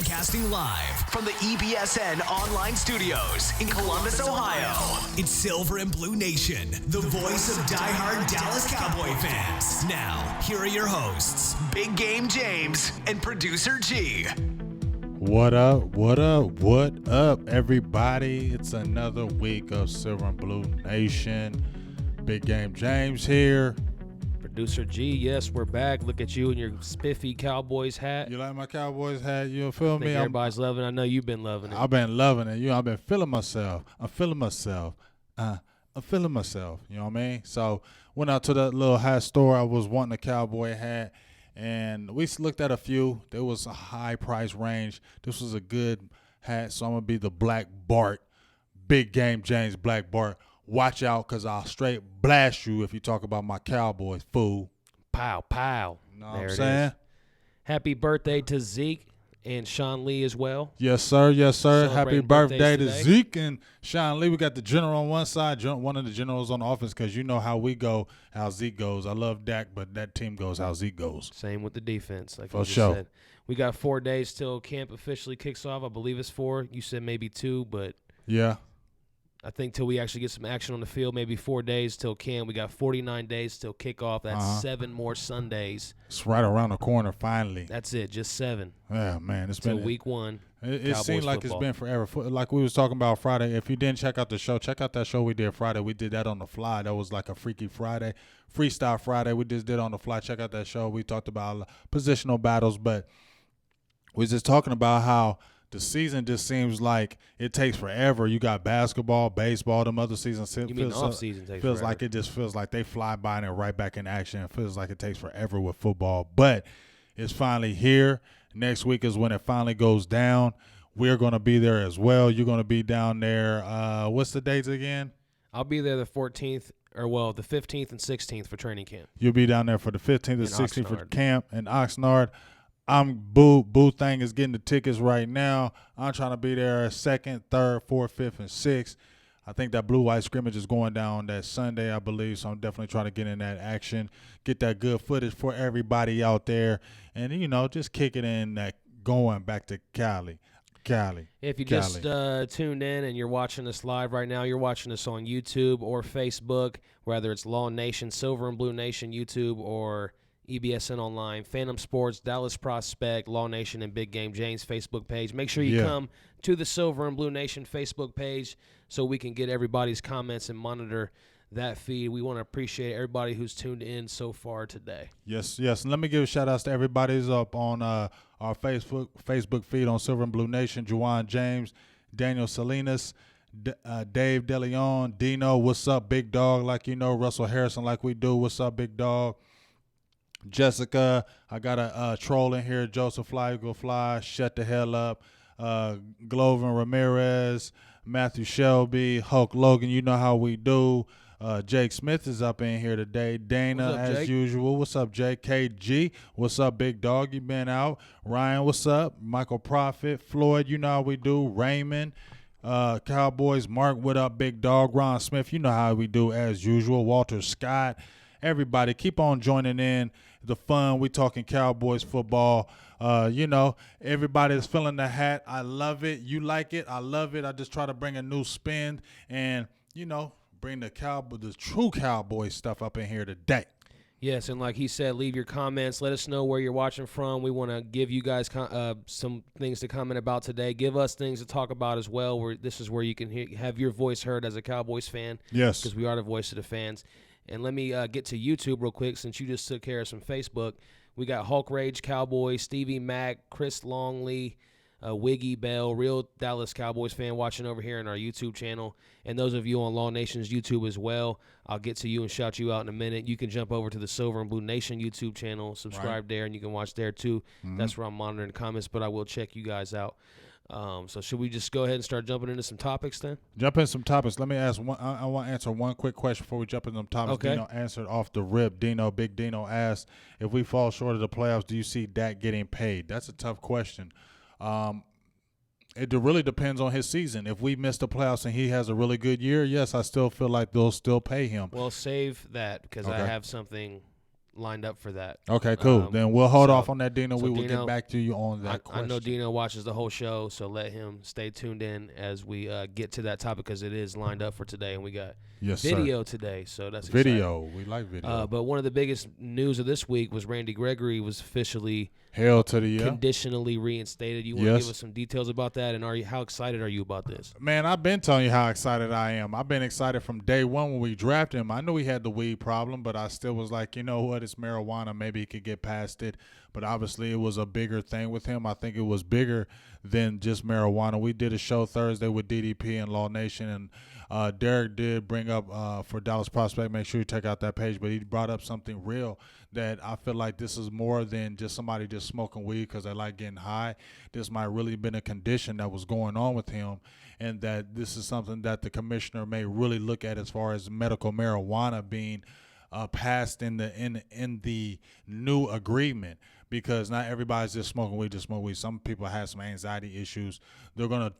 Broadcasting live from the EBSN online studios in Columbus, Ohio. It's Silver and Blue Nation, the voice of diehard Dallas Cowboy fans. Now, here are your hosts, Big Game James and Producer G. What up, what up, what up, everybody? It's another week of Silver and Blue Nation. Big Game James here. Producer G, yes, we're back. Look at you in your spiffy Cowboys hat. You like my Cowboys hat? You feel me? Everybody's loving it. I know you've been loving it. I've been loving it. I've been feeling myself. I'm feeling myself. I'm feeling myself. You know what I mean? So went out to that little hat store. I was wanting a Cowboy hat, and we looked at a few. There was a high price range. This was a good hat, so I'm going to be the Black Bart. Big Game James Black Bart. Watch out, because I'll straight blast you if you talk about my Cowboys, fool. Pow, pow. Know what I'm saying? Happy birthday to Zeke and Sean Lee as well. Yes, sir. Yes, sir. Happy birthday to today. Zeke and Sean Lee. We got the general on one side, one of the generals on the offense, because you know how we go, how Zeke goes. I love Dak, but that team goes how Zeke goes. Same with the defense, like For you just sure. said. We got 4 days till camp officially kicks off. I believe it's 4. You said maybe 2, but Yeah. I think till we actually get some action on the field, maybe 4 days till camp. We got 49 days till kickoff. That's 7 more Sundays. It's right around the corner finally. That's it, just 7. Yeah, man. It's Till been week 1. It seems like football. it's been forever. Like we was talking about Friday. If you didn't check out the show, check out that show we did Friday. We did that on the fly. That was like a Freaky Friday, Freestyle Friday. We just did on the fly. Check out that show. We talked about positional battles, but we was just talking about how the season just seems like it takes forever. You got basketball, baseball, them other seasons. You mean the off-season takes feels forever. like it just feels like they fly by and they're right back in action. It feels like it takes forever with football, but it's finally here. Next week is when it finally goes down. We're going to be there as well. You're going to be down there. What's the dates again? I'll be there the 14th, the 15th and 16th for training camp. You'll be down there for the 15th and 16th for Oxnard. camp in Oxnard. Boo Thing is getting the tickets right now. I'm trying to be there 2nd, 3rd, 4th, 5th, and 6th. I think that blue-white scrimmage is going down that Sunday, I believe, so I'm definitely trying to get in that action, get that good footage for everybody out there, and, just kick it in that going back to Cali. If you just tuned in and you're watching us live right now, you're watching us on YouTube or Facebook, whether it's Law Nation, Silver and Blue Nation, YouTube, or EBSN Online, Phantom Sports, Dallas Prospect, Law Nation, and Big Game James Facebook page. Make sure you come to the Silver and Blue Nation Facebook page so we can get everybody's comments and monitor that feed. We want to appreciate everybody who's tuned in so far today. Yes. And let me give a shout-outs to everybody who's up on our Facebook feed on Silver and Blue Nation. Juwan James, Daniel Salinas, Dave DeLeon, Dino, what's up, big dog, like you know, Russell Harrison, like we do, what's up, big dog. Jessica, I got a troll in here, Joseph Fly, Go Fly, Shut the Hell Up, Glover Ramirez, Matthew Shelby, Hulk Logan, you know how we do. Jake Smith is up in here today. Dana, What's up, as Jake? usual. What's up, Jake? KG, what's up, big dog? You been out. Ryan, what's up? Michael Prophet, Floyd, you know how we do. Raymond, Cowboys, Mark, what up, big dog? Ron Smith, you know how we do, as usual. Walter Scott. Everybody, keep on joining in the fun. We talking Cowboys football. Everybody's feeling the hat. I love it. You like it. I love it. I just try to bring a new spin and, bring the true Cowboy stuff up in here today. Yes, and like he said, leave your comments. Let us know where you're watching from. We want to give you guys some things to comment about today. Give us things to talk about as well. This is where you can have your voice heard as a Cowboys fan. Yes. Because we are the voice of the fans. And let me get to YouTube real quick since you just took care of some Facebook. We got Hulk Rage Cowboy, Stevie Mack, Chris Longley, Wiggy Bell, real Dallas Cowboys fan watching over here on our YouTube channel. And those of you on Law Nation's YouTube as well, I'll get to you and shout you out in a minute. You can jump over to the Silver and Blue Nation YouTube channel, subscribe there, and you can watch there too. Mm-hmm. That's where I'm monitoring the comments, but I will check you guys out. So should we just go ahead and start jumping into some topics then? Jump in some topics. Let me ask one. I want to answer one quick question before we jump into some topics. Okay. Dino answered off the rip. Big Dino asked, if we fall short of the playoffs, do you see Dak getting paid? That's a tough question. It really depends on his season. If we miss the playoffs and he has a really good year, yes, I still feel like they'll still pay him. Well, save that because I have something lined up for that. Okay, cool. Then we'll hold so- off on that, Dino. so We will Dino, get back to you on that I question. know Dino watches the whole show, so let him stay tuned in as we get to that topic because it is lined up for today, and we got Yes, video today, so that's video. exciting. We like video. But one of the biggest news of this week was Randy Gregory was officially Hell to the yeah. conditionally reinstated. You want to Yes. give us some details about that, and how excited are you about this? Man, I've been telling you how excited I am. I've been excited from day one when we drafted him. I knew he had the weed problem, but I still was like, you know what, it's marijuana. Maybe he could get past it. But obviously it was a bigger thing with him. I think it was bigger than just marijuana. We did a show Thursday with DDP and Law Nation, and Derek did bring up for Dallas Prospect, make sure you check out that page, but he brought up something real that I feel like this is more than just somebody just smoking weed because they like getting high. This might really been a condition that was going on with him, and that this is something that the commissioner may really look at as far as medical marijuana being passed in the new agreement, because not everybody's just smoking weed, just smoke weed. Some people have some anxiety issues. They're gonna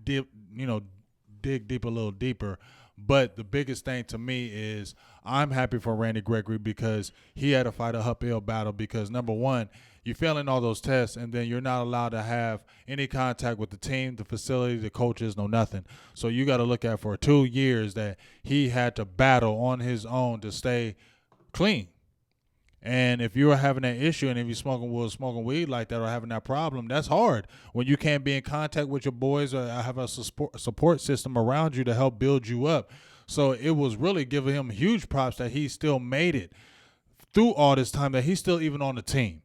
dig deep a little deeper. But the biggest thing to me is I'm happy for Randy Gregory because he had to fight a uphill battle because, number one, you're failing all those tests, and then you're not allowed to have any contact with the team, the facility, the coaches, no nothing. So you got to look at for 2 years that he had to battle on his own to stay clean. And if you're having that issue and if you're smoking weed like that or having that problem, that's hard when you can't be in contact with your boys or have a support system around you to help build you up. So it was really giving him huge props that he still made it through all this time, that he's still even on the team.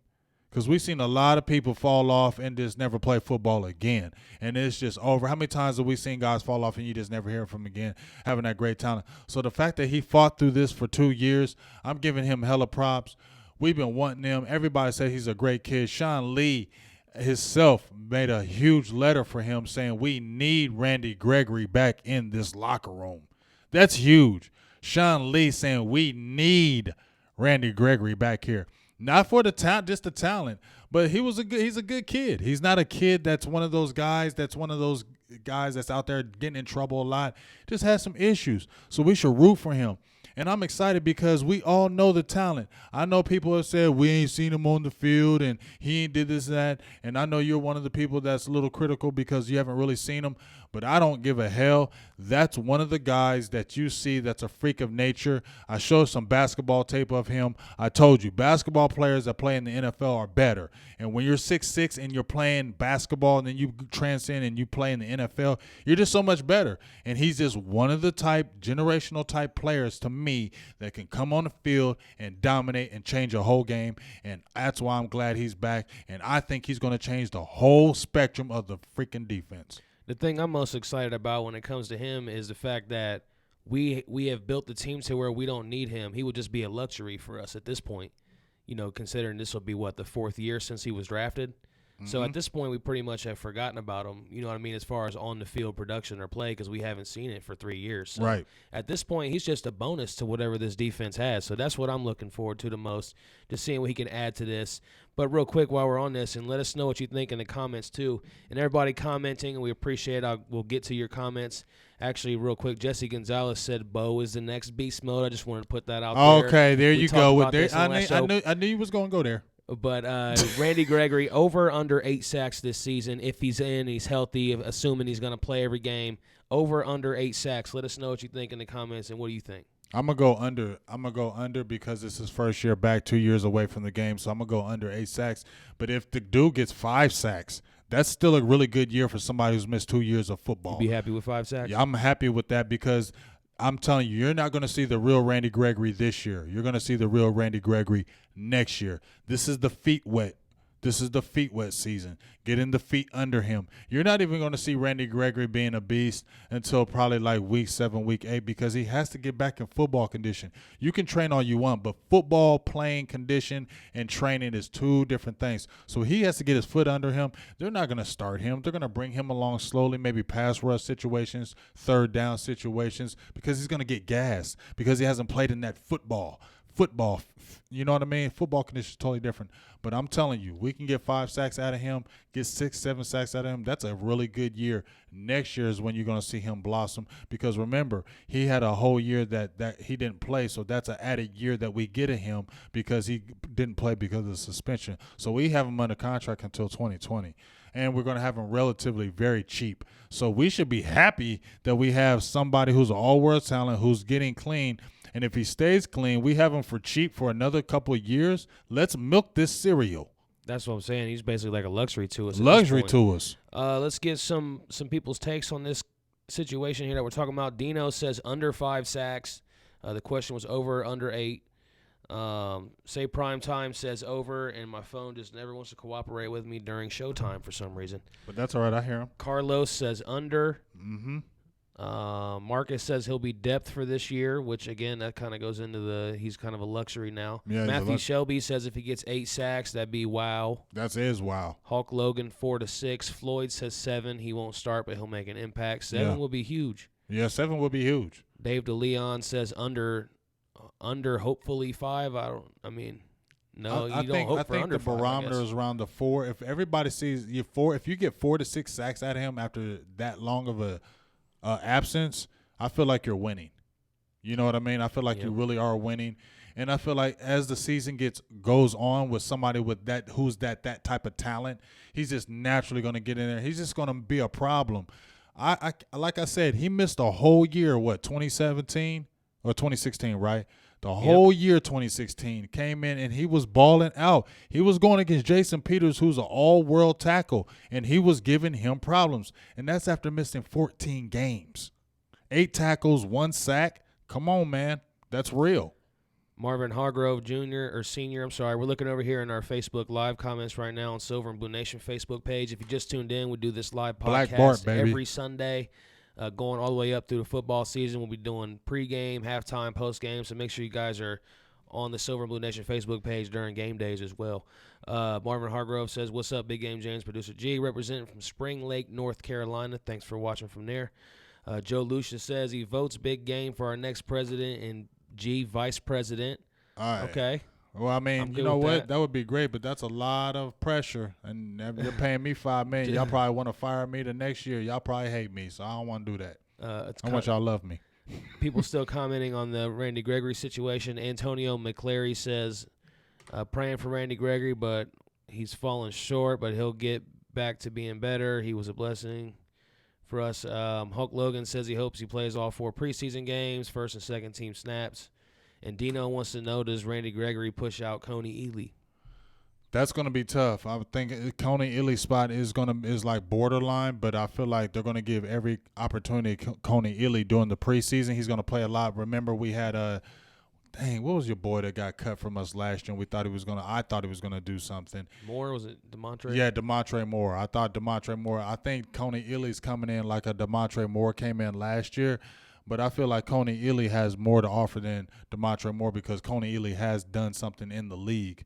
Because we've seen a lot of people fall off and just never play football again. And it's just over. How many times have we seen guys fall off and you just never hear from them again, having that great talent? So the fact that he fought through this for 2 years, I'm giving him hella props. We've been wanting him. Everybody said he's a great kid. Sean Lee himself made a huge letter for him saying we need Randy Gregory back in this locker room. That's huge. Sean Lee saying we need Randy Gregory back here. Not for the talent, just the talent. But he's a good kid. He's not a kid that's one of those guys that's out there getting in trouble a lot. Just has some issues. So we should root for him. And I'm excited because we all know the talent. I know people have said we ain't seen him on the field and he ain't did this and that. And I know you're one of the people that's a little critical because you haven't really seen him. But I don't give a hell. That's one of the guys that you see that's a freak of nature. I showed some basketball tape of him. I told you, basketball players that play in the NFL are better. And when you're 6'6" and you're playing basketball and then you transcend and you play in the NFL, you're just so much better. And he's just one of the generational type players to me that can come on the field and dominate and change a whole game. And that's why I'm glad he's back. And I think he's going to change the whole spectrum of the freaking defense. The thing I'm most excited about when it comes to him is the fact that we have built the team to where we don't need him. He would just be a luxury for us at this point, considering this will be, the 4th year since he was drafted. Mm-hmm. So at this point, we pretty much have forgotten about him, you know what I mean, as far as on-the-field production or play, because we haven't seen it for 3 years. So right. At this point, he's just a bonus to whatever this defense has. So that's what I'm looking forward to the most, just seeing what he can add to this. But real quick, while we're on this, and let us know what you think in the comments too. And everybody commenting, and we appreciate it. We'll get to your comments. Actually, real quick, Jesse Gonzalez said Bo is the next beast mode. I just wanted to put that out there. Okay, there you go. I knew you was going to go there. But Randy Gregory, over under 8 sacks this season. If he's he's healthy, assuming he's going to play every game. Over under 8 sacks. Let us know what you think in the comments, and what do you think? I'm going to go under. I'm going to go under because it's his first year back, 2 years away from the game. So I'm going to go under 8 sacks. But if the dude gets 5 sacks, that's still a really good year for somebody who's missed 2 years of football. You be happy with 5 sacks? Yeah, I'm happy with that because I'm telling you, you're not going to see the real Randy Gregory this year. You're going to see the real Randy Gregory next year. This is the feet wet. This is the feet wet season. Getting the feet under him. You're not even going to see Randy Gregory being a beast until probably like week 7, week 8, because he has to get back in football condition. You can train all you want, but football playing condition and training is 2 different things. So he has to get his foot under him. They're not going to start him. They're going to bring him along slowly, maybe pass rush situations, 3rd down situations, because he's going to get gassed because he hasn't played in that football football. You know what I mean? Football conditions totally different. But I'm telling you, we can get 5 sacks out of him, get 6, 7 sacks out of him. That's a really good year. Next year is when you're going to see him blossom because, remember, he had a whole year that he didn't play, so that's an added year that we get at him because he didn't play because of the suspension. So we have him under contract until 2020, and we're going to have him relatively very cheap. So we should be happy that we have somebody who's an all-world talent who's getting clean. And if he stays clean, we have him for cheap for another couple of years. Let's milk this cereal. That's what I'm saying. He's basically like a luxury to us. Luxury to us. Let's get some people's takes on this situation here that we're talking about. Dino says under 5 sacks. The question was over, under 8. Say Prime Time says over, and my phone just never wants to cooperate with me during showtime for some reason. But that's all right. I hear him. Carlos says under. Mm-hmm. Marcus says he'll be depth for this year, which, again, that kind of goes into he's kind of a luxury now. Yeah, Matthew Shelby says if he gets 8 sacks, that'd be wow. That is wow. Hulk Logan, 4 to 6. Floyd says 7. He won't start, but he'll make an impact. 7 will be huge. Yeah, 7 will be huge. Dave DeLeon says under hopefully 5. I think the barometer is around the 4. If everybody sees you 4, if you get 4 to 6 sacks out of him after that long of a absence, I feel like you're winning. You know what I mean? I feel like you really are winning. And I feel like as the season goes on with somebody with that who's that type of talent, he's just naturally going to get in there. He's just going to be a problem. I like I said, he missed a whole year, 2017 or 2016, right? The whole year 2016 came in and he was balling out. He was going against Jason Peters, who's an all-world tackle, and he was giving him problems. And that's after missing 14 games. 8 tackles, 1 sack. Come on, man. That's real. Marvin Hargrove Senior, we're looking over here in our Facebook live comments right now on Silver and Blue Nation Facebook page. If you just tuned in, we do this live podcast every Sunday. Going all the way up through the football season. We'll be doing pregame, halftime, postgame, so make sure you guys are on the Silver and Blue Nation Facebook page during game days as well. Marvin Hargrove says, what's up, Big Game James, Producer G, representing from Spring Lake, North Carolina. Thanks for watching from there. Joe Lucia says he votes Big Game for our next president and G vice president. All right. Okay. Well, I mean, you know what? That would be great, but that's a lot of pressure. And you're paying me $5 million. Y'all probably want to fire me the next year. Y'all probably hate me, so I don't want to do that. I want y'all to love me. People still commenting on the Randy Gregory situation. Antonio McClary says, praying for Randy Gregory, but he's fallen short, but he'll get back to being better. He was a blessing for us. Hulk Logan says he hopes he plays all 4 preseason games, first and second team snaps. And Dino wants to know, does Randy Gregory push out Coney Ely? That's going to be tough. I would think Coney Ely's spot is like borderline, but I feel like they're going to give every opportunity to Coney Ely during the preseason. He's going to play a lot. Remember, we had what was your boy that got cut from us last year? And I thought he was going to do something. Moore, was it DeMontre? Yeah, DeMontre Moore. I think Coney Ely's coming in like a DeMontre Moore came in last year. But I feel like Coney Ely has more to offer than DeMontre Moore because Coney Ely has done something in the league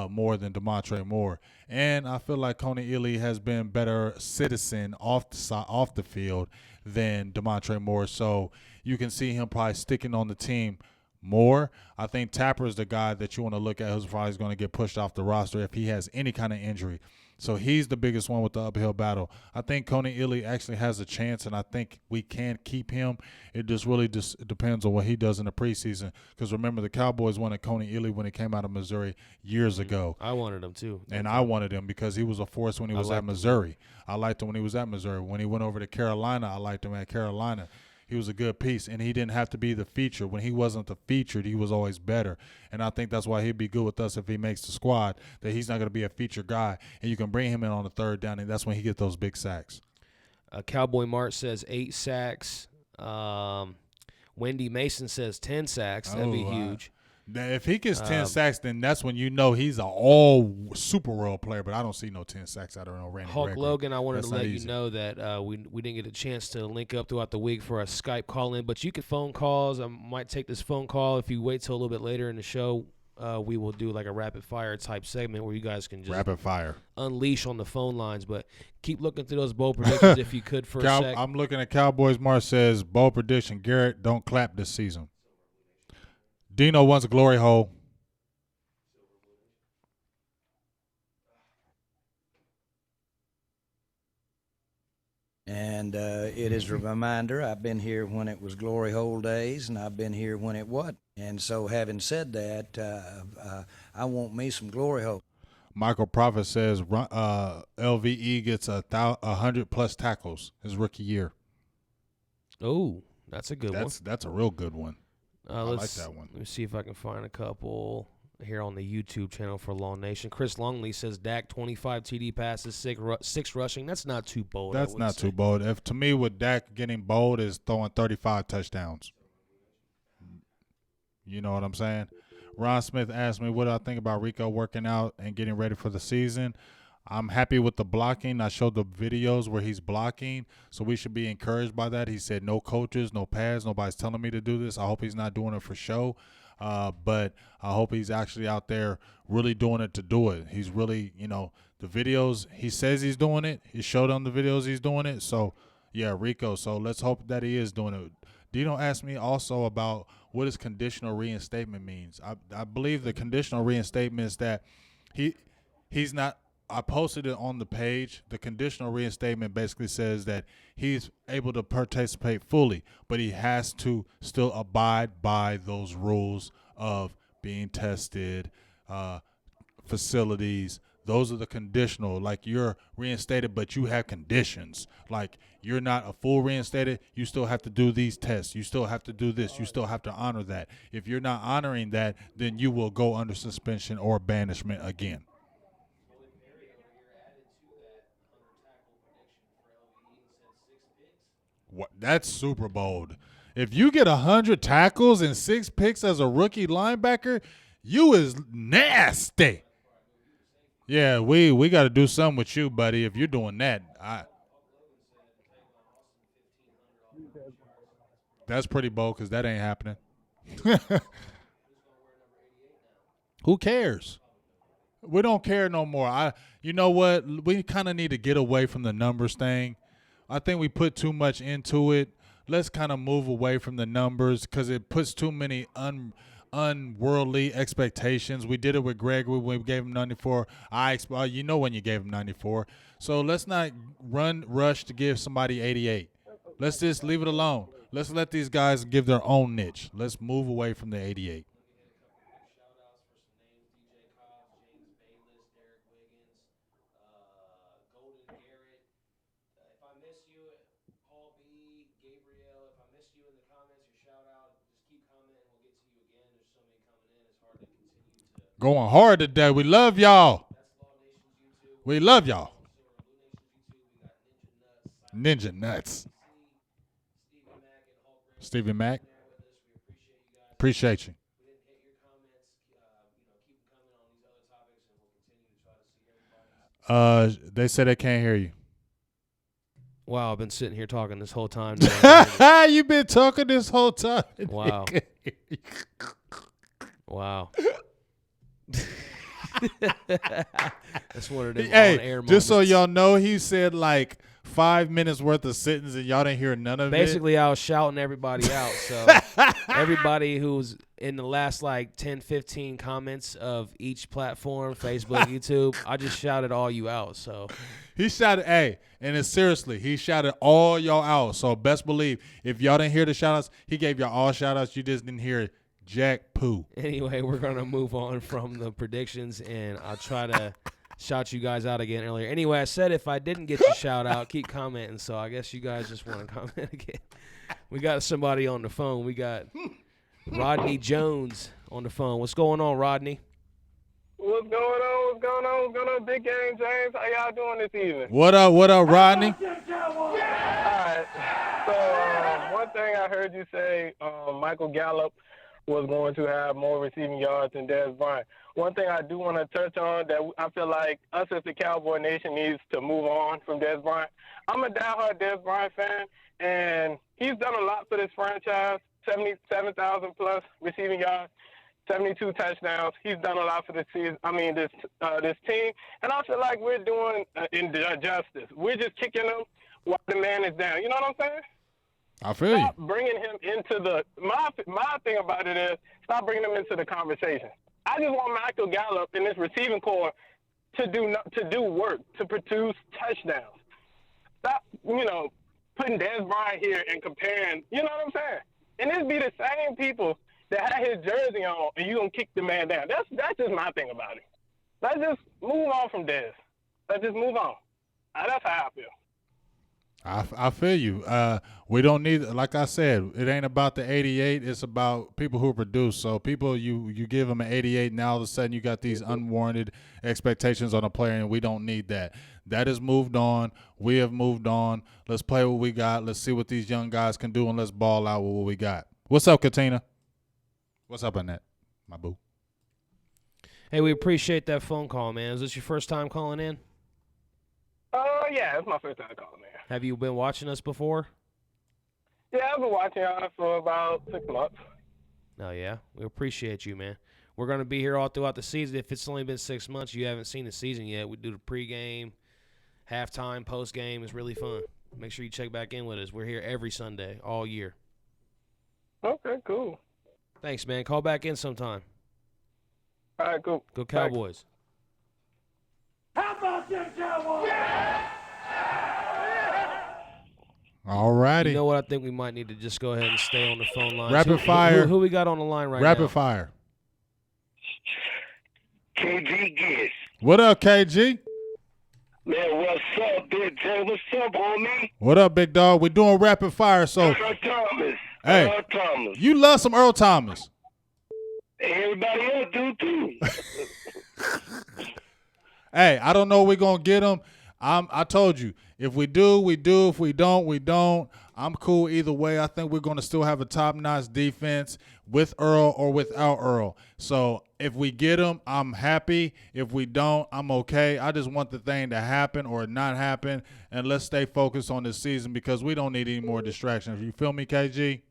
more than DeMontre Moore. And I feel like Coney Ely has been better citizen off the field than DeMontre Moore. So you can see him probably sticking on the team more. I think Tapper is the guy that you want to look at who's probably going to get pushed off the roster if he has any kind of injury. So he's the biggest one with the uphill battle. I think Coney Ely actually has a chance, and I think we can keep him. It just really depends on what he does in the preseason. Because remember, the Cowboys wanted Coney Ely when he came out of Missouri years ago. I wanted him too. And I wanted him because he was a force when he was at Missouri. I liked him when he was at Missouri. When he went over to Carolina, I liked him at Carolina. He was a good piece, and he didn't have to be the feature. When he wasn't the featured, he was always better. And I think that's why he'd be good with us if he makes the squad, that he's not going to be a feature guy. And you can bring him in on the third down, and that's when he gets those big sacks. Cowboy Mart says 8 sacks. Wendy Mason says 10 sacks. That'd be huge. If he gets 10 sacks, then that's when you know he's an all Super World player. But I don't see no 10 sacks out of Randy Hulk Gregory. Logan, I wanted to let you know that we didn't get a chance to link up throughout the week for a Skype call-in. But you could phone calls. I might take this phone call. If you wait till a little bit later in the show, we will do like a rapid-fire type segment where you guys can just unleash on the phone lines. But keep looking through those bold predictions if you could for a sec. I'm looking at Cowboys. Mars says, bold prediction, Garrett, don't clap this season. Dino wants a glory hole. And it is a reminder, I've been here when it was glory hole days, and I've been here when it wasn't. And so having said that, I want me some glory hole. Michael Prophet says LVE gets 100-plus tackles his rookie year. Oh, that's a good one. That's a real good one. I like that one. Let me see if I can find a couple here on the YouTube channel for Long Nation. Chris Longley says Dak 25 TD passes, 6 rushing. That's not too bold. That's not too bold. To me, with Dak getting bold is throwing 35 touchdowns. You know what I'm saying? Ron Smith asked me, what do I think about Rico working out and getting ready for the season? I'm happy with the blocking. I showed the videos where he's blocking, so we should be encouraged by that. He said no coaches, no pads, nobody's telling me to do this. I hope he's not doing it for show, but I hope he's actually out there really doing it to do it. He's really, the videos, he says he's doing it. He showed on the videos he's doing it. So, yeah, Rico, so let's hope that he is doing it. Dino asked me also about what does conditional reinstatement means. I believe the conditional reinstatement is that he's not – I posted it on the page. The conditional reinstatement basically says that he's able to participate fully, but he has to still abide by those rules of being tested, facilities. Those are the conditional. Like, you're reinstated, but you have conditions. Like, you're not a full reinstated. You still have to do these tests. You still have to do this. You still have to honor that. If you're not honoring that, then you will go under suspension or banishment again. What? That's super bold. If you get 100 tackles and 6 picks as a rookie linebacker, you is nasty. Yeah, we got to do something with you, buddy. If you're doing that, that's pretty bold because that ain't happening. Who cares? We don't care no more. You know what? We kind of need to get away from the numbers thing. I think we put too much into it. Let's kind of move away from the numbers because it puts too many unworldly expectations. We did it with Gregory when we gave him 94. You know when you gave him 94. So let's not rush to give somebody 88. Let's just leave it alone. Let's let these guys give their own niche. Let's move away from the 88. Going hard today. We love y'all. We love y'all. Ninja Nuts. Stevie Mac. Appreciate you. They said they can't hear you. Wow, I've been sitting here talking this whole time. You've been talking this whole time. Wow. Wow. That's one of them on-air moments. Just so y'all know, he said like 5 minutes worth of sentence and y'all didn't hear none of it. Basically, I was shouting everybody out. So everybody who's in the last like 10, 15 comments of each platform, Facebook, YouTube, I just shouted all you out. So he shouted, and it's seriously, he shouted all y'all out. So best believe, if y'all didn't hear the shout-outs, he gave y'all all shout-outs. You just didn't hear Jack Poo. Anyway, we're going to move on from the predictions, and I'll try to shout you guys out again earlier. Anyway, I said if I didn't get your shout out, keep commenting, so I guess you guys just want to comment again. We got somebody on the phone. We got Rodney Jones on the phone. What's going on, Rodney? What's going on? What's going on? What's going on, Big Game James? How y'all doing this evening? What up, Rodney? All right. So one thing I heard you say, Michael Gallup was going to have more receiving yards than Dez Bryant. One thing I do want to touch on that I feel like us as the Cowboy Nation needs to move on from Dez Bryant. I'm a diehard Dez Bryant fan, and he's done a lot for this franchise, 77,000 plus receiving yards, 72 touchdowns. He's done a lot for this season. This team, and I feel like we're doing injustice. We're just kicking him while the man is down. You know what I'm saying? I feel Stop you. bringing him into the my thing about it is stop bringing him into the conversation. I just want Michael Gallup in this receiving core to do work, to produce touchdowns. Stop, putting Dez Bryant here and comparing. You know what I'm saying? And this be the same people that had his jersey on, and you gonna kick the man down. That's just my thing about it. Let's just move on from Dez. Let's just move on. That's how I feel. I feel you. We don't need, like I said, it ain't about the 88. It's about people who produce. So people, you give them an 88, now all of a sudden you got these unwarranted expectations on a player, and we don't need that. That has moved on. We have moved on. Let's play what we got. Let's see what these young guys can do, and let's ball out with what we got. What's up, Katina? What's up, Annette? My boo. Hey, we appreciate that phone call, man. Is this your first time calling in? Yeah, it's my first time calling in. Have you been watching us before? Yeah, I've been watching y'all for about 6 months. Oh, yeah? We appreciate you, man. We're going to be here all throughout the season. If it's only been 6 months, you haven't seen the season yet. We do the pregame, halftime, postgame. It's really fun. Make sure you check back in with us. We're here every Sunday, all year. Okay, cool. Thanks, man. Call back in sometime. All right, cool. Go Cowboys. How about them Cowboys? Yeah! All righty. You know what? I think we might need to just go ahead and stay on the phone line. Rapid fire. Who we got on the line right now? Rapid fire. KG Giss. What up, KG? Man, what's up, Big J? What's up, homie? What up, big dog? We're doing rapid fire, so Earl Thomas. Hey. Earl Thomas. you love some Earl Thomas. Everybody else do, too. Hey, I don't know if we're going to get him. I told you, if we do, we do. If we don't, we don't. I'm cool either way. I think we're going to still have a top-notch defense with Earl or without Earl. So if we get him, I'm happy. If we don't, I'm okay. I just want the thing to happen or not happen, and let's stay focused on this season because we don't need any more distractions. You feel me, KG?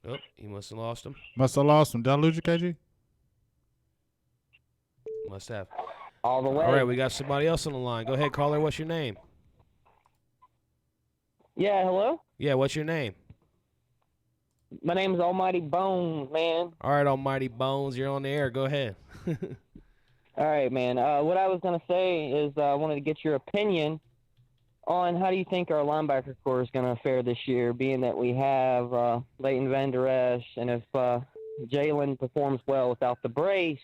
Oh, you must have lost him. Must have lost him. Did I lose you, KG? Must have. All the way. All right, we got somebody else on the line. Go ahead, caller. What's your name? Yeah, hello? Yeah, what's your name? My name is Almighty Bones, man. All right, Almighty Bones, you're on the air. Go ahead. All right, man. What I was going to say is I wanted to get your opinion on how do you think our linebacker core is going to fare this year, being that we have Leighton Vander Esch, and if Jalen performs well without the brace,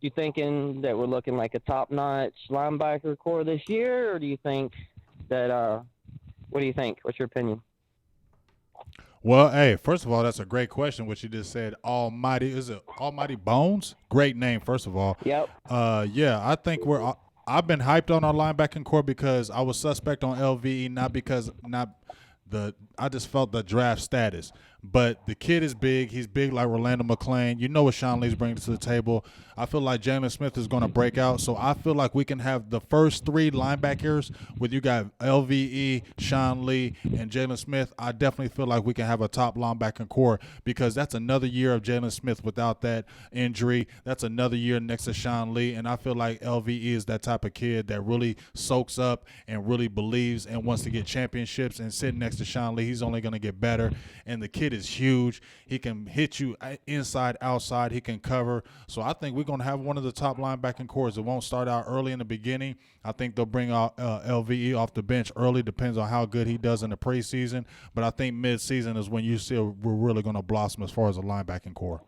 you thinking that we're looking like a top-notch linebacker core this year, or do you think that what do you think? What's your opinion? Well, hey, first of all, that's a great question, what you just said. Almighty, is it Almighty Bones? Great name, first of all. Yep. Yeah, I think I've been hyped on our linebacking core because I was suspect on LVE, I just felt the draft status. But the kid is big. He's big like Rolando McClain. You know what Sean Lee's bringing to the table. I feel like Jalen Smith is going to break out. So I feel like we can have the first three linebackers with you got LVE, Sean Lee, and Jalen Smith. I definitely feel like we can have a top linebacking core because that's another year of Jalen Smith without that injury. That's another year next to Sean Lee. And I feel like LVE is that type of kid that really soaks up and really believes and wants to get championships. And sitting next to Sean Lee, he's only going to get better. And the kid is huge. He can hit you inside, outside. He can cover. So I think we're going to have one of the top linebacking cores. It won't start out early in the beginning. I think they'll bring out LVE off the bench early. Depends on how good he does in the preseason. But I think mid-season is when you see we're really going to blossom as far as a linebacking core.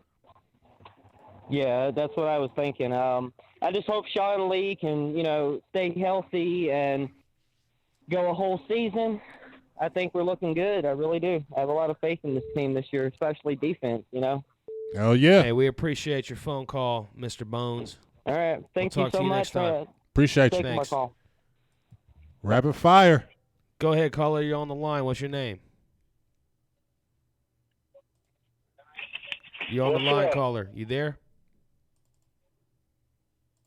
Yeah, that's what I was thinking. I just hope Sean Lee can, stay healthy and go a whole season. I think we're looking good. I really do. I have a lot of faith in this team this year, especially defense, Hell yeah. Hey, we appreciate your phone call, Mr. Bones. All right. Thank you so much for Appreciate you. taking my call. Rapid fire. Go ahead, caller. You're on the line. What's your name? You're on the line, caller. You there?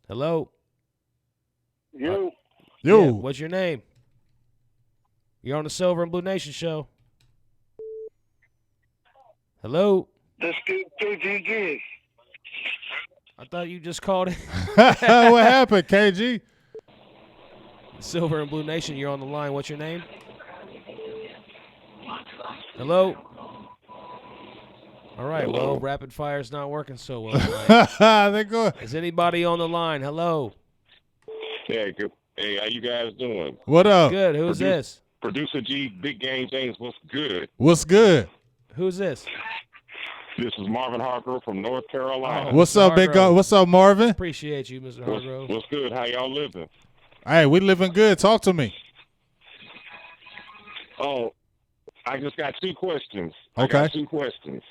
Hello? You. Yo. Yeah, what's your name? You're on the Silver and Blue Nation show. Hello? Let's get KG Giss. I thought you just called it. What happened, KG? Silver and Blue Nation, you're on the line. What's your name? Hello? All right, Hello. well, rapid fire's not working so well tonight. They go. Is anybody on the line? Hello? Yeah, good. Hey, how you guys doing? What up? Good. Who's this? Producer G, Big Game James, what's good? What's good? Who's this? This is Marvin Hargrove from North Carolina. Oh, What's Mr. up, big guy? Hargrove. What's up, Marvin? Appreciate you, Mr. Hargrove. What's good? How y'all living? Hey, we living good. Talk to me. Oh, I just got two questions. Okay. I got two questions.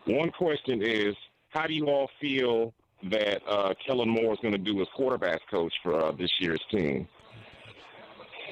One question is, how do you all feel that Kellen Moore is going to do as quarterback coach for this year's team?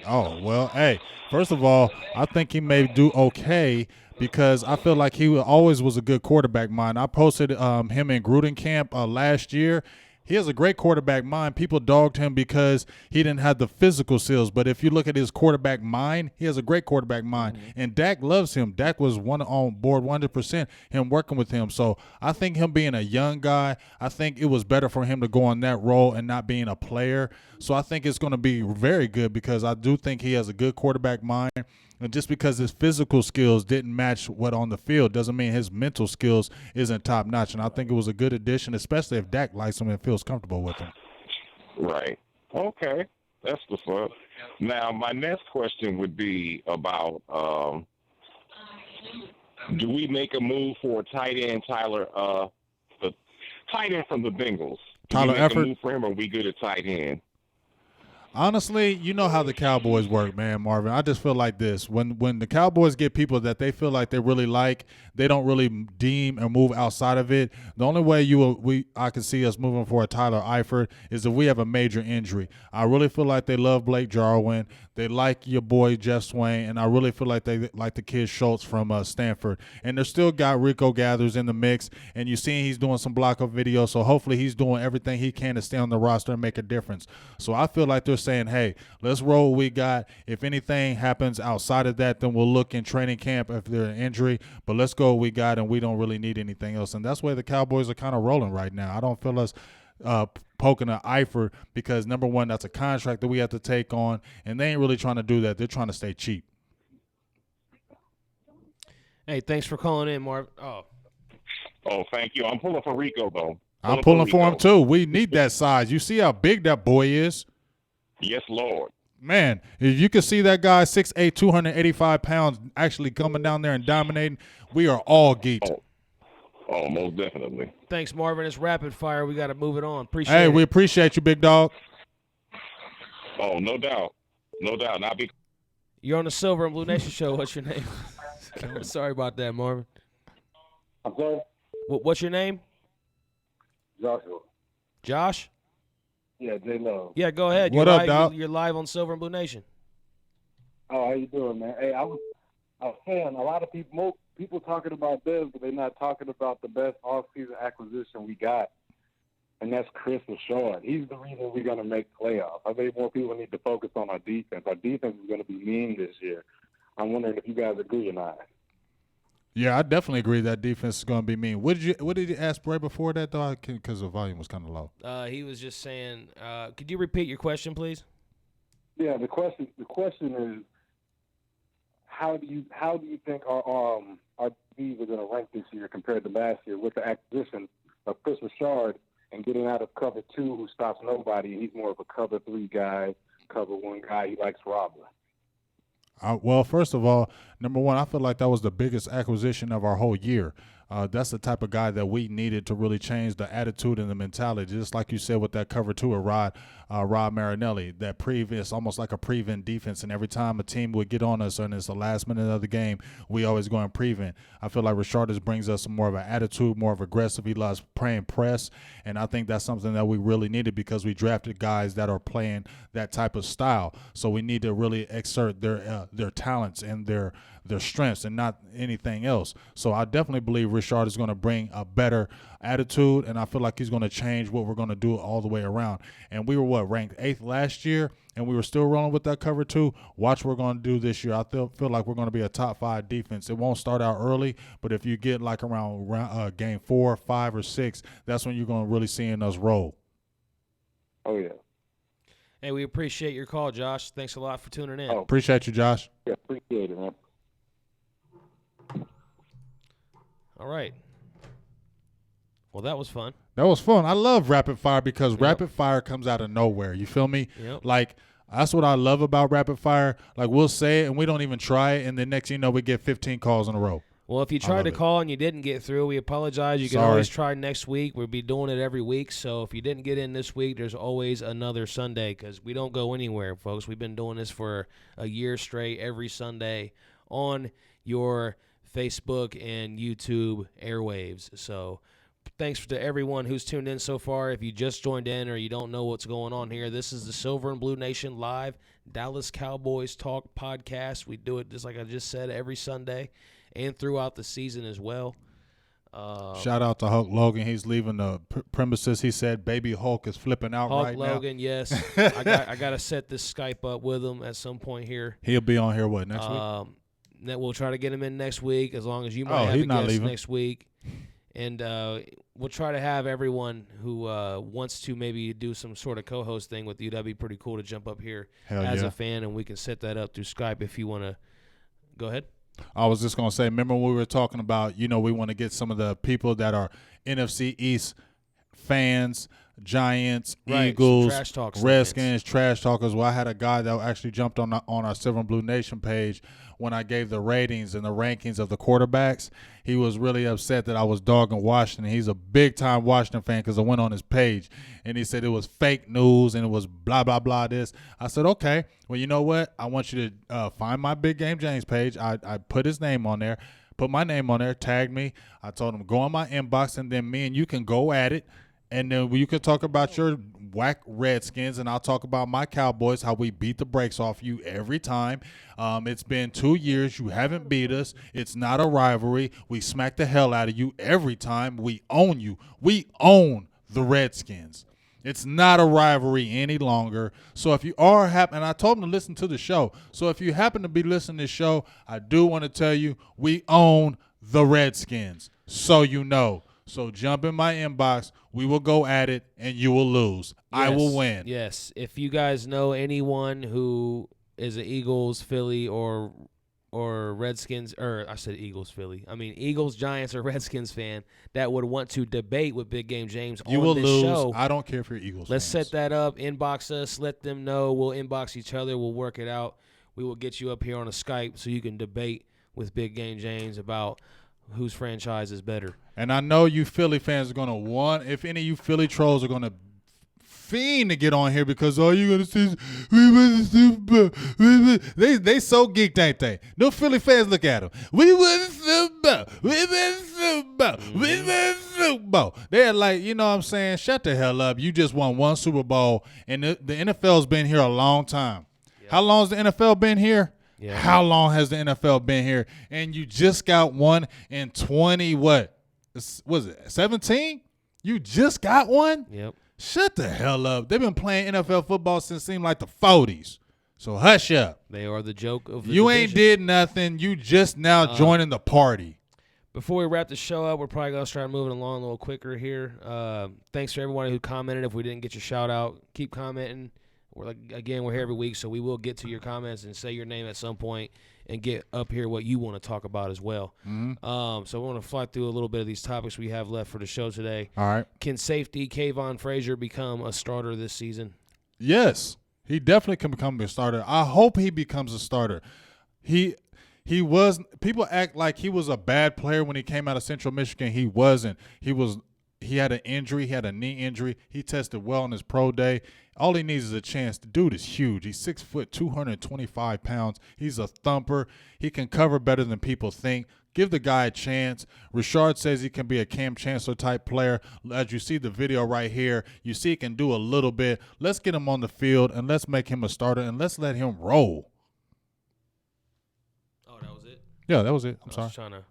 Oh, well, hey, first of all, I think he may do okay because I feel like he always was a good quarterback mind. I posted him in Gruden camp last year. He has a great quarterback mind. People dogged him because he didn't have the physical skills. But if you look at his quarterback mind, he has a great quarterback mind. And Dak loves him. Dak was on board 100%, him working with him. So I think him being a young guy, I think it was better for him to go on that role and not being a player. So I think it's going to be very good because I do think he has a good quarterback mind. And just because his physical skills didn't match what on the field doesn't mean his mental skills isn't top notch. And I think it was a good addition, especially if Dak likes him and feels comfortable with him. Right. Okay. That's the fun. Now, my next question would be about do we make a move for tight end Tyler, the tight end from the Bengals? Do Tyler we make Effort? a move for him, or are we good at tight end? Honestly, you know how the Cowboys work, man, Marvin. I just feel like this. When the Cowboys get people that they feel like they really like, they don't really deem or move outside of it. The only way I can see us moving for a Tyler Eifert is if we have a major injury. I really feel like they love Blake Jarwin. They like your boy Jeff Swain, and I really feel like they like the kid Schultz from Stanford. And they're still got Rico Gathers in the mix, and you're seeing he's doing some block-up videos, so hopefully he's doing everything he can to stay on the roster and make a difference. So I feel like they're saying, hey, let's roll what we got. If anything happens outside of that, then we'll look in training camp if there's an injury, but let's go what we got, and we don't really need anything else. And that's where the Cowboys are kind of rolling right now. I don't feel us poking an Eifert because, number one, that's a contract that we have to take on, and they ain't really trying to do that. They're trying to stay cheap. Hey, thanks for calling in, Marv. Oh, thank you. I'm pulling for Rico, though. I'm pulling for him, too. We need that size. You see how big that boy is? Yes, Lord. Man, if you can see that guy, 6'8", 285 pounds, actually coming down there and dominating, we are all geeked. Oh, most definitely. Thanks, Marvin. It's rapid fire. We got to move it on. Appreciate it. Hey, we appreciate you, big dog. Oh, no doubt. No doubt. And I'll be. You're on the Silver and Blue Nation show. What's your name? Sorry about that, Marvin. I'm sorry? What's your name? Joshua. Josh? Yeah, J-Love. Yeah, go ahead. What You're up, live, dog? You're live on Silver and Blue Nation. Oh, how you doing, man? Hey, I was saying a lot of people talking about this, but they're not talking about the best off-season acquisition we got, and that's Chris Richard. He's the reason we're going to make playoffs. I think more people need to focus on our defense. Our defense is going to be mean this year. I'm wondering if you guys agree or not. Yeah, I definitely agree that defense is going to be mean. What did you ask right before that, though? Because the volume was kind of low. He was just saying, could you repeat your question, please? Yeah, the question is, how do you think our D's are going to rank this year compared to last year with the acquisition of Chris Richard and getting out of cover 2 who stops nobody, and he's more of a cover 3 guy, cover 1 guy. He likes robber. Well, first of all, number one, I feel like that was the biggest acquisition of our whole year. That's the type of guy that we needed to really change the attitude and the mentality. Just like you said with that cover 2 of Rod Marinelli, that previous, almost like a prevent defense. And every time a team would get on us and it's the last minute of the game, we always go and prevent. I feel like Richardis brings us more of an attitude, more of aggressive. He loves playing press. And I think that's something that we really needed because we drafted guys that are playing that type of style. So we need to really exert their talents and their strengths and not anything else. So I definitely believe Richard is going to bring a better attitude, and I feel like he's going to change what we're going to do all the way around. And we were, ranked 8th last year, and we were still rolling with that cover 2. Watch what we're going to do this year. I feel like we're going to be a top 5 defense. It won't start out early, but if you get like around game 4, 5, or 6, that's when you're going to really seeing us roll. Oh, yeah. Hey, we appreciate your call, Josh. Thanks a lot for tuning in. Oh. Appreciate you, Josh. Yeah, appreciate it, man. All right. Well, that was fun. That was fun. I love rapid fire because rapid fire comes out of nowhere. You feel me? Yep. Like, that's what I love about rapid fire. Like, we'll say it and we don't even try it, and the next thing you know, we get 15 calls in a row. Well, if you tried to call and you didn't get through, we apologize. You can always try next week. We'll be doing it every week. So if you didn't get in this week, there's always another Sunday because we don't go anywhere, folks. We've been doing this for a year straight every Sunday on your Facebook and YouTube airwaves. So thanks to everyone who's tuned in so far. If you just joined in or you don't know what's going on here, this is the Silver and Blue Nation live Dallas Cowboys Talk podcast. We do it just like I just said every Sunday and throughout the season as well. Shout out to Hulk Logan. He's leaving the premises. He said Baby Hulk is flipping out right now. Hulk Logan, yes. I got to set this Skype up with him at some point here. He'll be on here, what, next week? That we'll try to get him in next week as long as you might have a guest next week. And we'll try to have everyone who wants to maybe do some sort of co-host thing with you. That'd be pretty cool to jump up here as a fan, and we can set that up through Skype if you want to. Go ahead. I was just going to say, remember when we were talking about, we want to get some of the people that are NFC East fans, Giants, Eagles, Redskins, trash talkers. Well, I had a guy that actually jumped on our Silver and Blue Nation page when I gave the ratings and the rankings of the quarterbacks. He was really upset that I was dogging Washington. He's a big-time Washington fan because I went on his page, and he said it was fake news and it was blah, blah, blah this. I said, okay, well, you know what? I want you to find my Big Game James page. I put his name on there, put my name on there, tagged me. I told him, go on my inbox, and then me and you can go at it. And then you can talk about your whack Redskins, and I'll talk about my Cowboys, how we beat the brakes off you every time. It's been 2 years. You haven't beat us. It's not a rivalry. We smack the hell out of you every time. We own you. We own the Redskins. It's not a rivalry any longer. So if you are and I told him to listen to the show. So if you happen to be listening to the show, I do want to tell you we own the Redskins. So you know. So jump in my inbox. We will go at it, and you will lose. Yes, I will win. Yes. If you guys know anyone who is an Eagles, Philly, or Redskins, or I said Eagles, Philly. I mean Eagles, Giants, or Redskins fan that would want to debate with Big Game James on this show. I don't care if you're Eagles Let's fans. set that up. Inbox us. Let them know. We'll inbox each other. We'll work it out. We will get you up here on a Skype so you can debate with Big Game James about whose franchise is better. And I know you Philly fans are going to want, if any of you Philly trolls are going to fiend to get on here because all you're going to see is we win the Super Bowl. They so geeked, ain't they? No Philly fans look at them. We win the Super Bowl. We win the Super Bowl. We win the Super Bowl. They're like, you know what I'm saying? Shut the hell up. You just won one Super Bowl, and the NFL's been here a long time. Yep. How long has the NFL been here? Yeah. How long has the NFL been here? And you just got one in 20 what? Was it 17? You just got one? Yep. Shut the hell up. They've been playing NFL football since it seemed like the 40s. So hush up. They are the joke of the You division. ain't did nothing. You just now joining the party. Before we wrap the show up, we're probably going to start moving along a little quicker here. Thanks for everyone who commented. If we didn't get your shout out, keep commenting. We're here every week, so we will get to your comments and say your name at some point and get up here what you want to talk about as well. Mm-hmm. So we want to fly through a little bit of these topics we have left for the show today. All right. Can safety KAVON FRAZIER become a starter this season? Yes, he definitely can become a starter. I hope he becomes a starter. He was. People act like he was a bad player when he came out of Central Michigan. He wasn't. He had an injury. He had a knee injury. He tested well on his pro day. All he needs is a chance. The dude is huge. He's 6 foot, 225 pounds. He's a thumper. He can cover better than people think. Give the guy a chance. Richard says he can be a Cam Chancellor type player. As you see the video right here, you see he can do a little bit. Let's get him on the field, and let's make him a starter, and let's let him roll. Oh, that was it? Yeah, that was it. I'm sorry. I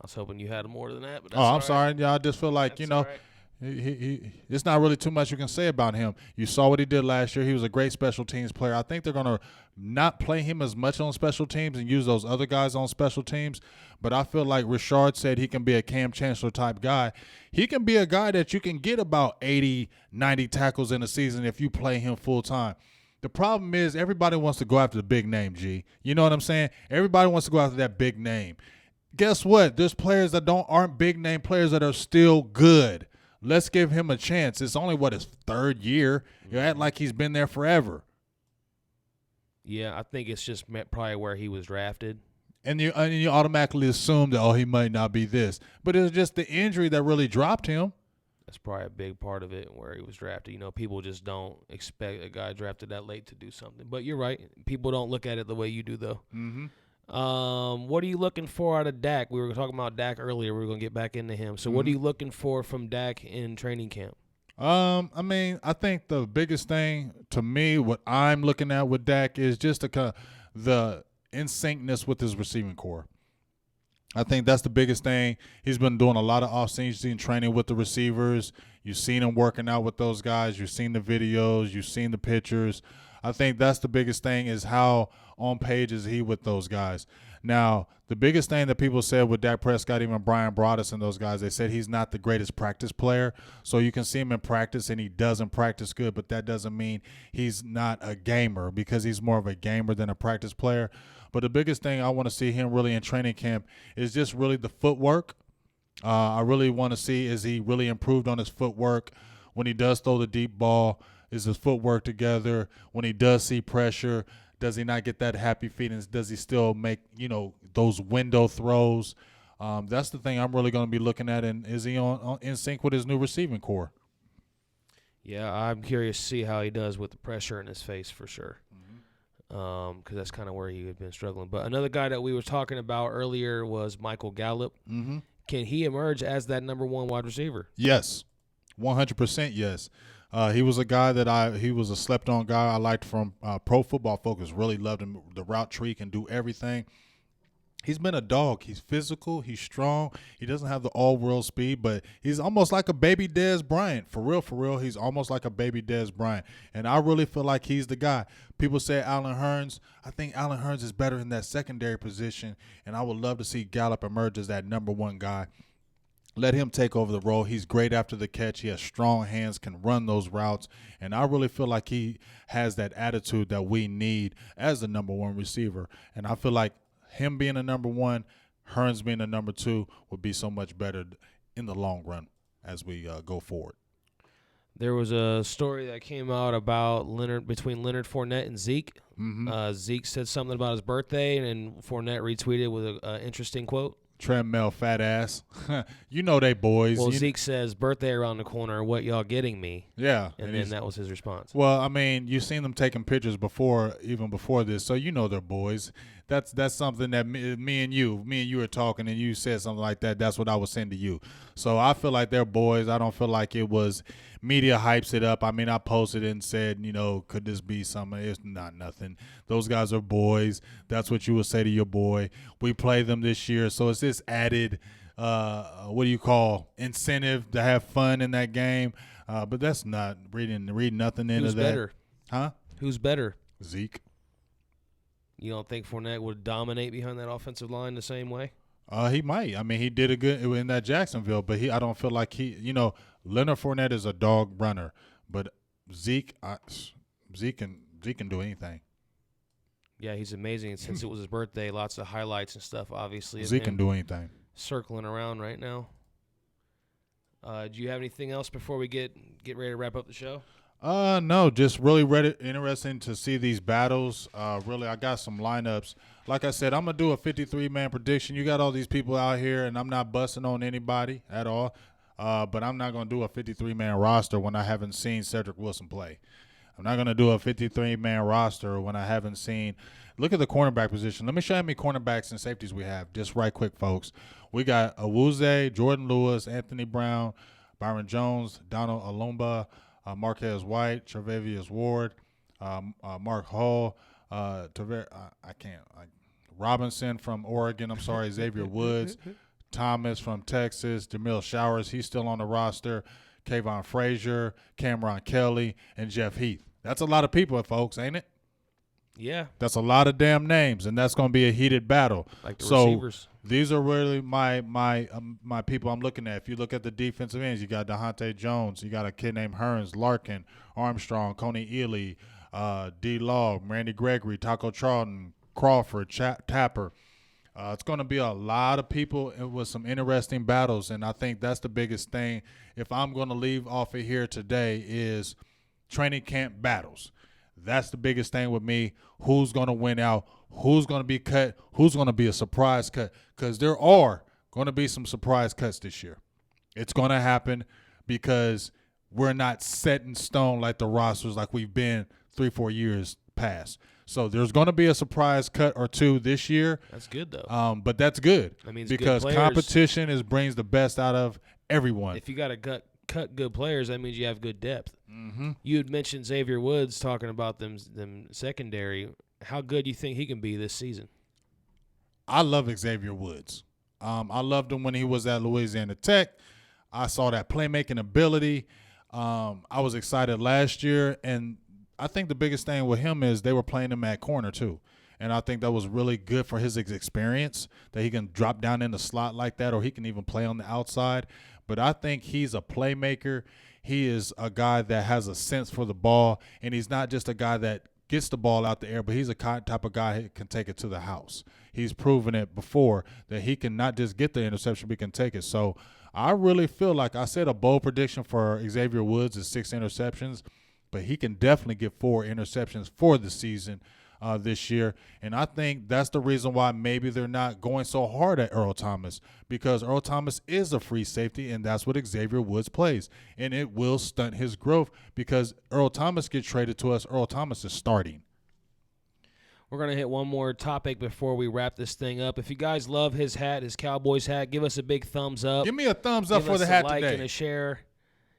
was hoping you had more than that. But that's I'm sorry. Yeah, I just feel like, that's right. It's not really too much you can say about him. You saw what he did last year. He was a great special teams player. I think they're going to not play him as much on special teams and use those other guys on special teams. But I feel like Richard said he can be a Cam Chancellor type guy. He can be a guy that you can get about 80, 90 tackles in a season if you play him full time. The problem is everybody wants to go after the big name, G. You know what I'm saying? Everybody wants to go after that big name. Guess what? There's players that aren't big name players that are still good. Let's give him a chance. It's only, his third year. You act like he's been there forever. Yeah, I think it's just probably where he was drafted. And you automatically assume that, he might not be this. But it's just the injury that really dropped him. That's probably a big part of it, where he was drafted. You know, people just don't expect a guy drafted that late to do something. But you're right. People don't look at it the way you do, though. Mm-hmm. What are you looking for out of Dak? We were talking about Dak earlier. We were going to get back into him. So what are you looking for from Dak in training camp? I think the biggest thing to me, what I'm looking at with Dak is just the in syncness with his receiving core. I think that's the biggest thing. He's been doing a lot of off-season training with the receivers. You've seen him working out with those guys. You've seen the videos. You've seen the pictures. I think that's the biggest thing, is how on page is he with those guys. Now, the biggest thing that people said with Dak Prescott, even Brian Broaddus and those guys, they said he's not the greatest practice player. So you can see him in practice and he doesn't practice good, but that doesn't mean he's not a gamer, because he's more of a gamer than a practice player. But the biggest thing I want to see him really in training camp is just really the footwork. I really want to see, is he really improved on his footwork when he does throw the deep ball? Is his footwork together? When he does see pressure, does he not get that happy feet? And does he still make, those window throws? That's the thing I'm really going to be looking at. And is he in sync with his new receiving core? Yeah, I'm curious to see how he does with the pressure in his face for sure. Because that's kind of where he had been struggling. But another guy that we were talking about earlier was Michael Gallup. Mm-hmm. Can he emerge as that number one wide receiver? Yes, 100% yes. He was a guy he was a slept-on guy I liked from Pro Football Focus. Really loved him. The route tree, can do everything. He's been a dog. He's physical. He's strong. He doesn't have the all-world speed, but he's almost like a baby Dez Bryant. For real, he's almost like a baby Dez Bryant. And I really feel like he's the guy. People say Allen Hurns. I think Allen Hurns is better in that secondary position, and I would love to see Gallup emerge as that number one guy. Let him take over the role. He's great after the catch. He has strong hands, can run those routes, and I really feel like he has that attitude that we need as the number one receiver. And I feel like him being a number one, Hurns being a number two would be so much better in the long run as we go forward. There was a story that came out about between Leonard Fournette and Zeke. Mm-hmm. Zeke said something about his birthday, and Fournette retweeted with an interesting quote. Tremel, fat ass. You know they boys. Well, Zeke says, birthday around the corner, what y'all getting me? Yeah. And then that was his response. Well, I mean, you've seen them taking pictures even before this, so you know they're boys. That's something that me and you were talking, and you said something like that. That's what I was saying to you. So I feel like they're boys. I don't feel like it was media hypes it up. I mean, I posted it and said, could this be something? It's not nothing. Those guys are boys. That's what you would say to your boy. We play them this year, so it's this added, incentive to have fun in that game. But that's not reading nothing into Who's that. better? Huh? Who's better? Zeke. You don't think Fournette would dominate behind that offensive line the same way? He might. I mean, he did a good in that Jacksonville, but I don't feel like Leonard Fournette is a dog runner, but Zeke can do anything. Yeah, he's amazing. And since it was his birthday, lots of highlights and stuff, obviously. Zeke can do anything. Circling around right now. Do you have anything else before we get ready to wrap up the show? No, just really interesting to see these battles. Really, I got some lineups. Like I said, I'm going to do a 53-man prediction. You got all these people out here, and I'm not busting on anybody at all. But I'm not going to do a 53-man roster when I haven't seen Cedric Wilson play. I'm not going to do a 53-man roster when I haven't seen – look at the cornerback position. Let me show you how many cornerbacks and safeties we have, just right quick, folks. We got Awuzie, Jordan Lewis, Anthony Brown, Byron Jones, Donald Alumba, Marquez White, Tre'Davious Ward, Mark Hall, Robinson from Oregon. Xavier Woods, Thomas from Texas, Jamil Showers. He's still on the roster. Kavon Frazier, Cameron Kelly, and Jeff Heath. That's a lot of people, folks, ain't it? Yeah. That's a lot of damn names, and that's going to be a heated battle. Like the receivers. These are really my people I'm looking at. If you look at the defensive ends, you got Deontay Jones. You got a kid named Hearns, Larkin, Armstrong, Coney Ely, D-Log, Randy Gregory, Taco Charlton, Crawford, Tapper. It's going to be a lot of people with some interesting battles, and I think that's the biggest thing. If I'm going to leave off of here today is training camp battles. That's the biggest thing with me. Who's going to win out? Who's going to be cut? Who's going to be a surprise cut? Because there are going to be some surprise cuts this year. It's going to happen because we're not set in stone like the rosters like we've been 3-4 years past. So there's going to be a surprise cut or two this year. That's good, though. But that's good. That means because good players. competition brings the best out of everyone. If you got to cut good players, that means you have good depth. Mm-hmm. You had mentioned Xavier Woods talking about them secondary. How good do you think he can be this season? I love Xavier Woods. I loved him when he was at Louisiana Tech. I saw that playmaking ability. I was excited last year, and I think the biggest thing with him is they were playing him at corner too. And I think that was really good for his experience, that he can drop down in the slot like that, or he can even play on the outside. But I think he's a playmaker. He is a guy that has a sense for the ball, and he's not just a guy that gets the ball out the air, but he's a type of guy who can take it to the house. He's proven it before that he can not just get the interception, but he can take it. So I really feel like I said a bold prediction for Xavier Woods is 6 interceptions, but he can definitely get 4 interceptions for the season this year. And I think that's the reason why maybe they're not going so hard at Earl Thomas, because Earl Thomas is a free safety, and that's what Xavier Woods plays. And it will stunt his growth because Earl Thomas gets traded to us. Earl Thomas is starting. We're going to hit one more topic before we wrap this thing up. If you guys love his hat, his Cowboys hat, give us a big thumbs up. Give me a thumbs up for the hat today. Give us a like and a share.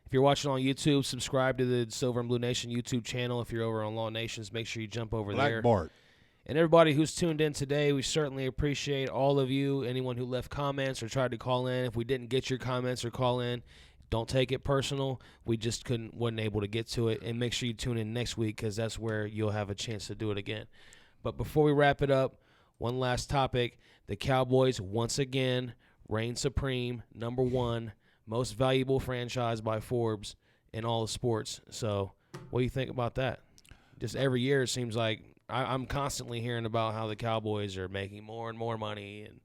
If you're watching on YouTube, subscribe to the Silver and Blue Nation YouTube channel. If you're over on Law Nations, make sure you jump over there. Black Bart. And everybody who's tuned in today, we certainly appreciate all of you. Anyone who left comments or tried to call in. If we didn't get your comments or call in, don't take it personal. We just wasn't able to get to it. And make sure you tune in next week, because that's where you'll have a chance to do it again. But before we wrap it up, one last topic. The Cowboys, once again, reign supreme, number 1. Most valuable franchise by Forbes in all of sports. So what do you think about that? Just every year it seems like I'm constantly hearing about how the Cowboys are making more and more money, and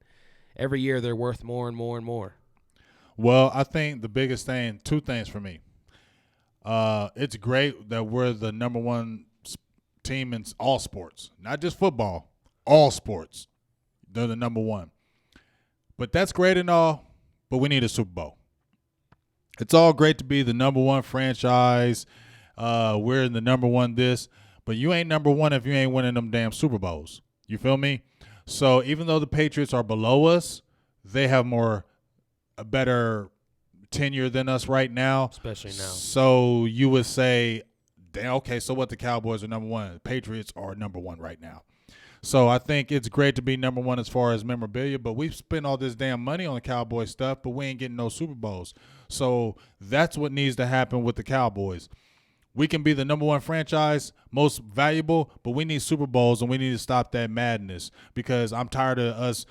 every year they're worth more and more and more. Well, I think the biggest thing, 2 things for me. It's great that we're the number 1 team in all sports, not just football, all sports. They're the number 1. But that's great and all, but we need a Super Bowl. It's all great to be the number 1 franchise. We're the number 1 this, but you ain't number 1 if you ain't winning them damn Super Bowls. You feel me? So even though the Patriots are below us, they have a better tenure than us right now. Especially now. So you would say, damn, okay, so what, the Cowboys are number 1. The Patriots are number 1 right now. So I think it's great to be number 1 as far as memorabilia, but we've spent all this damn money on the Cowboy stuff, but we ain't getting no Super Bowls. So that's what needs to happen with the Cowboys. We can be the number 1 franchise, most valuable, but we need Super Bowls, and we need to stop that madness, because I'm tired of us,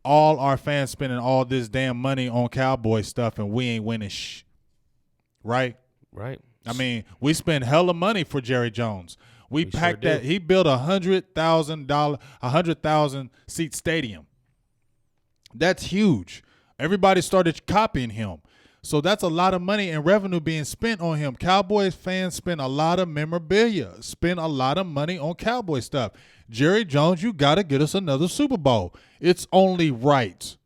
all our fans spending all this damn money on Cowboy stuff, and we ain't winning right? Right. I mean, we spent hella money for Jerry Jones. We packed sure that. did. He built $100,000 seat stadium. That's huge. Everybody started copying him. So that's a lot of money and revenue being spent on him. Cowboys fans spend a lot of memorabilia, spend a lot of money on Cowboy stuff. Jerry Jones, you got to get us another Super Bowl. It's only right.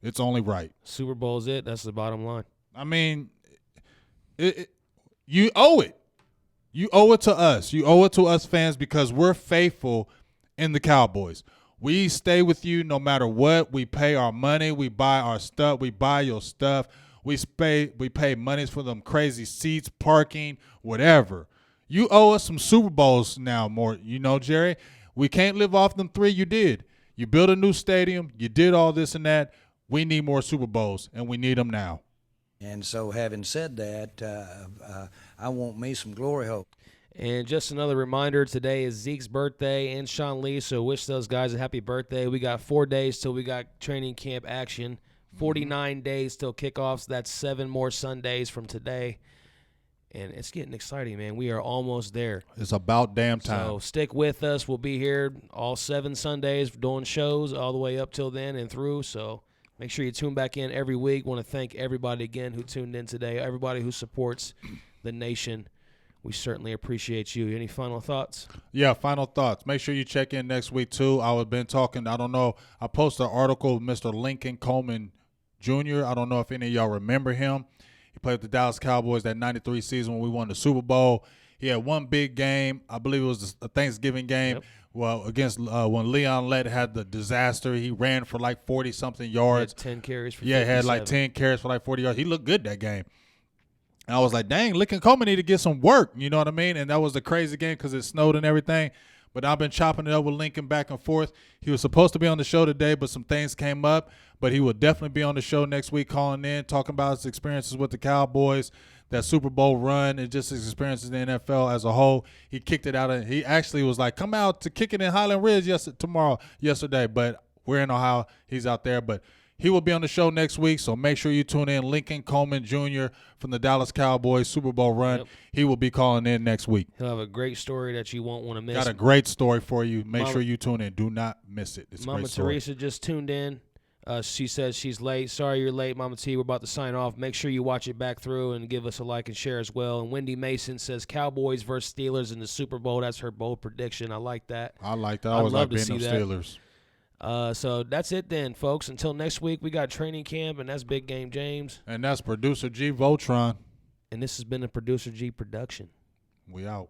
It's only right. Super Bowl's it. That's the bottom line. I mean, you owe it. You owe it to us. You owe it to us fans, because we're faithful in the Cowboys. We stay with you no matter what. We pay our money. We buy our stuff. We buy your stuff. We pay monies for them crazy seats, parking, whatever. You owe us some Super Bowls now more. You know, Jerry, we can't live off them 3 you did. You built a new stadium. You did all this and that. We need more Super Bowls, and we need them now. And so having said that, I want me some glory hole. And just another reminder, today is Zeke's birthday and Sean Lee, so wish those guys a happy birthday. We got 4 days till we got training camp action, 49 days till kickoffs. That's 7 more Sundays from today. And it's getting exciting, man. We are almost there. It's about damn time. So stick with us. We'll be here all 7 Sundays doing shows all the way up till then and through. So make sure you tune back in every week. Want to thank everybody again who tuned in today, everybody who supports the nation. We certainly appreciate you. Any final thoughts? Yeah, final thoughts. Make sure you check in next week, too. I have been talking, I don't know, I posted an article with Mr. Lincoln Coleman Jr. I don't know if any of y'all remember him. He played with the Dallas Cowboys that 93 season when we won the Super Bowl. He had one big game. I believe it was a Thanksgiving game. Yep. Well, against when LEONARD had the disaster. He ran for like 40-something yards. He had 10 carries for 57. Yeah, had like 10 carries for like 40 yards. He looked good that game. And I was like, dang, Lincoln Coleman need to get some work. You know what I mean? And that was a crazy game because it snowed and everything. But I've been chopping it up with Lincoln back and forth. He was supposed to be on the show today, but some things came up. But he will definitely be on the show next week, calling in, talking about his experiences with the Cowboys, that Super Bowl run, and just his experiences in the NFL as a whole. He kicked it out. He actually was like, come out to kick it in Highland Ridge yesterday. But we're in Ohio. He's out there. But he will be on the show next week, so make sure you tune in. Lincoln Coleman Jr. from the Dallas Cowboys Super Bowl run. Yep. He will be calling in next week. He'll have a great story that you won't want to miss. Got a great story for you. Make sure you tune in. Do not miss it. It's a Mama great story. Teresa just tuned in. She says she's late. Sorry you're late, Mama T. We're about to sign off. Make sure you watch it back through and give us a like and share as well. And Wendy Mason says Cowboys versus Steelers in the Super Bowl. That's her bold prediction. I like that. I like that. I always like being them Steelers. So that's it then, folks. Until next week, we got training camp, and that's Big Game James. And that's Producer G Voltron. And this has been a Producer G production. We out.